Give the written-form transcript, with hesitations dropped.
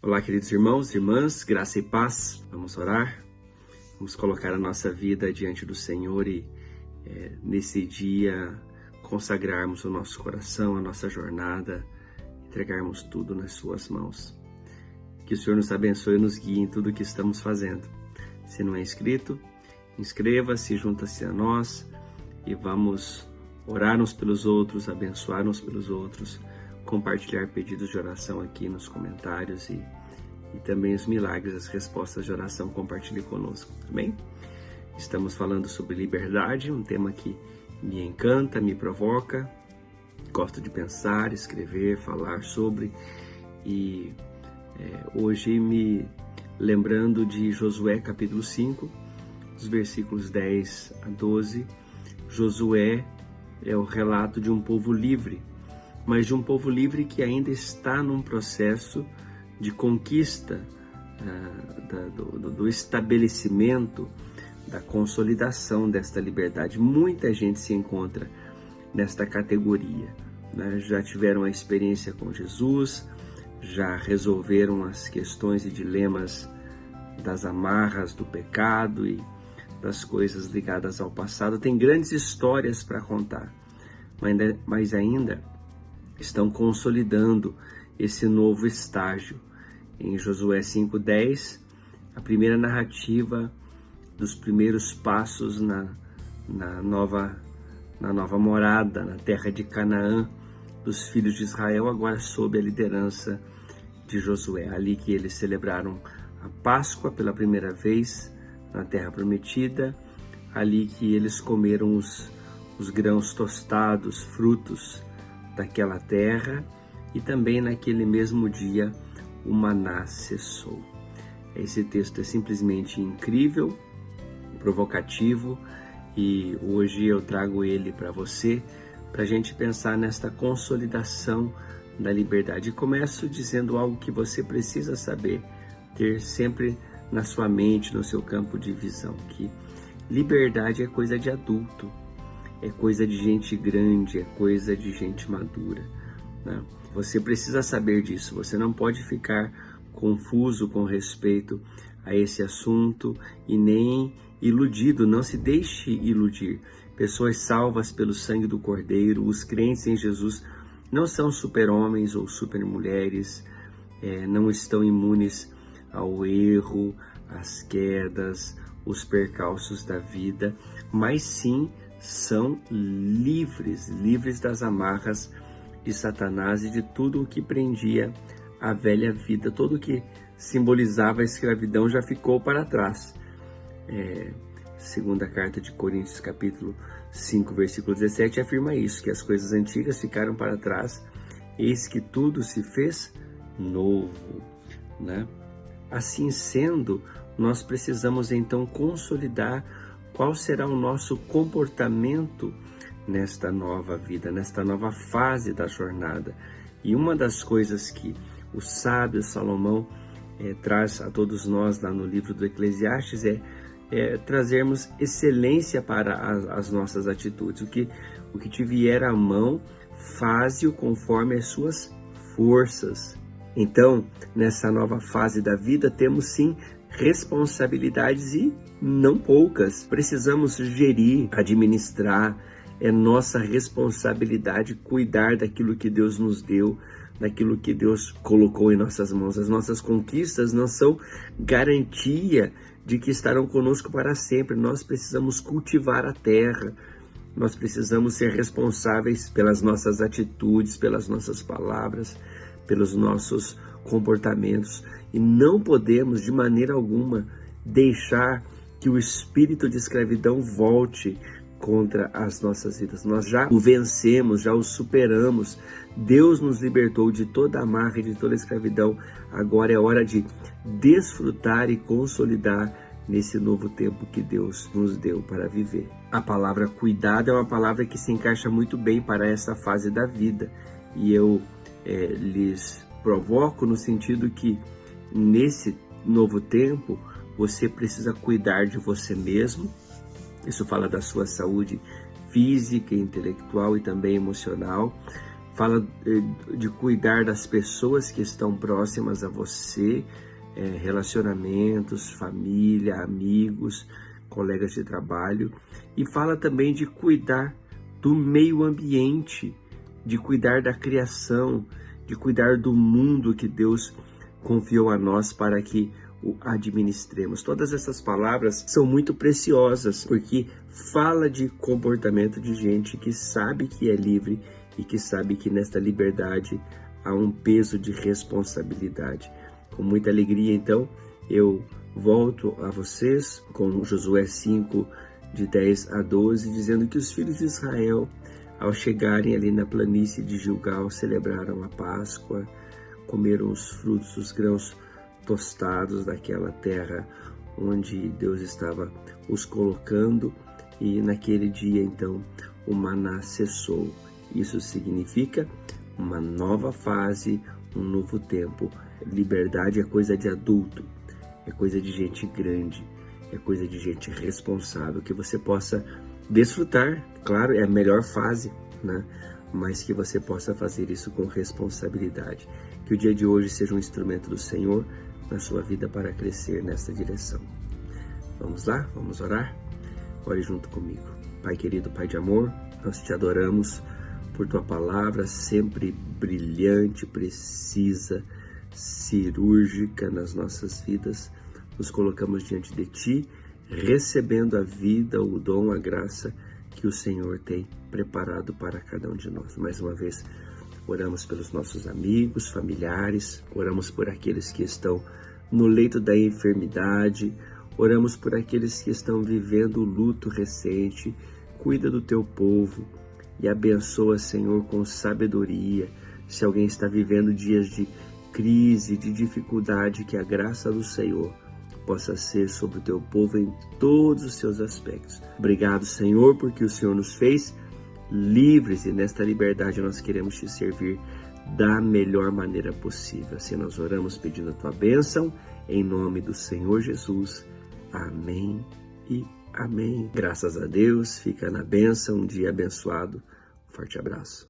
Olá, queridos irmãos e irmãs, graça e paz. Vamos orar, vamos colocar a nossa vida diante do Senhor e nesse dia consagrarmos o nosso coração, a nossa jornada, entregarmos tudo nas suas mãos. Que o Senhor nos abençoe e nos guie em tudo o que estamos fazendo. Se não é inscrito, inscreva-se, junta-se a nós e vamos orar uns pelos outros, abençoar uns pelos outros, compartilhar pedidos de oração aqui nos comentários e também os milagres, as respostas de oração, compartilhe conosco, amém? Estamos falando sobre liberdade, um tema que me encanta, me provoca, gosto de pensar, escrever, falar sobre, e hoje me lembrando de Josué capítulo 5, dos versículos 10 a 12, Josué é o relato de um povo livre, mas de um povo livre que ainda está num processo de conquista, do estabelecimento, da consolidação desta liberdade. Muita gente se encontra nesta categoria, né? Já tiveram a experiência com Jesus, já resolveram as questões e dilemas das amarras do pecado e das coisas ligadas ao passado. Tem grandes histórias para contar, mas ainda estão consolidando esse novo estágio. Em Josué 5:10, a primeira narrativa dos primeiros passos na nova morada, na terra de Canaã, dos filhos de Israel, agora sob a liderança de Josué. Ali que eles celebraram a Páscoa pela primeira vez na terra prometida, ali que eles comeram os grãos tostados, frutos daquela terra, e também naquele mesmo dia o maná cessou. Esse texto é simplesmente incrível, provocativo, e hoje eu trago ele para você, para a gente pensar nesta consolidação da liberdade. E começo dizendo algo que você precisa saber, ter sempre na sua mente, no seu campo de visão, que liberdade é coisa de adulto, é coisa de gente grande, é coisa de gente madura, né? Você precisa saber disso, você não pode ficar confuso com respeito a esse assunto e nem iludido, não se deixe iludir. Pessoas salvas pelo sangue do Cordeiro, os crentes em Jesus, não são super-homens ou super-mulheres, não estão imunes ao erro, às quedas, os percalços da vida, mas sim são livres das amarras de Satanás e de tudo o que prendia a velha vida. Tudo o que simbolizava a escravidão já ficou para trás. Segunda carta de Coríntios, capítulo 5, versículo 17, afirma isso, que as coisas antigas ficaram para trás, eis que tudo se fez novo, né? Assim sendo, nós precisamos então consolidar qual será o nosso comportamento nesta nova vida, nesta nova fase da jornada. E uma das coisas que o sábio Salomão traz a todos nós lá no livro do Eclesiastes é trazermos excelência para as nossas atitudes. O que te vier à mão, faze-o conforme as suas forças. Então, nessa nova fase da vida, temos sim responsabilidades e não poucas. Precisamos gerir, administrar. É nossa responsabilidade cuidar daquilo que Deus nos deu, daquilo que Deus colocou em nossas mãos. As nossas conquistas não são garantia de que estarão conosco para sempre. Nós precisamos cultivar a terra. Nós precisamos ser responsáveis pelas nossas atitudes, pelas nossas palavras, pelos nossos comportamentos. E não podemos, de maneira alguma, deixar que o espírito de escravidão volte contra as nossas vidas. Nós já o vencemos, já o superamos. Deus nos libertou de toda a amarra e de toda a escravidão. Agora é hora de desfrutar e consolidar nesse novo tempo que Deus nos deu para viver. A palavra cuidado é uma palavra que se encaixa muito bem para essa fase da vida. E eu lhes provoco no sentido que nesse novo tempo você precisa cuidar de você mesmo. Isso fala da sua saúde física, intelectual e também emocional. fala de cuidar das pessoas que estão próximas a você, relacionamentos, família, amigos, colegas de trabalho, e fala também de cuidar do meio ambiente, de cuidar da criação, de cuidar do mundo que Deus confiou a nós para que o administremos. Todas essas palavras são muito preciosas, porque fala de comportamento de gente que sabe que é livre e que sabe que nesta liberdade há um peso de responsabilidade. Com muita alegria, então, eu volto a vocês com Josué 5, de 10 a 12, dizendo que os filhos de Israel, ao chegarem ali na planície de Gilgal, celebraram a Páscoa, comeram os frutos, os grãos tostados daquela terra onde Deus estava os colocando, e naquele dia, então, o maná cessou. Isso significa uma nova fase, um novo tempo. Liberdade é coisa de adulto, é coisa de gente grande, é coisa de gente responsável, que você possa desfrutar, claro, é a melhor fase, né? Mas que você possa fazer isso com responsabilidade. Que o dia de hoje seja um instrumento do Senhor na sua vida para crescer nessa direção. Vamos lá? Vamos orar? Ore junto comigo. Pai querido, Pai de amor, nós te adoramos por tua palavra sempre brilhante, precisa, cirúrgica nas nossas vidas. Nos colocamos diante de ti, recebendo a vida, o dom, a graça que o Senhor tem preparado para cada um de nós. Mais uma vez, oramos pelos nossos amigos, familiares, oramos por aqueles que estão no leito da enfermidade, oramos por aqueles que estão vivendo o luto recente. Cuida do teu povo e abençoa, Senhor, com sabedoria. Se alguém está vivendo dias de crise, de dificuldade, que a graça do Senhor possa ser sobre o teu povo em todos os seus aspectos. Obrigado, Senhor, porque o Senhor nos fez livres e nesta liberdade nós queremos te servir da melhor maneira possível. Assim nós oramos pedindo a tua bênção, em nome do Senhor Jesus. Amém e amém. Graças a Deus, fica na bênção, um dia abençoado. Forte abraço.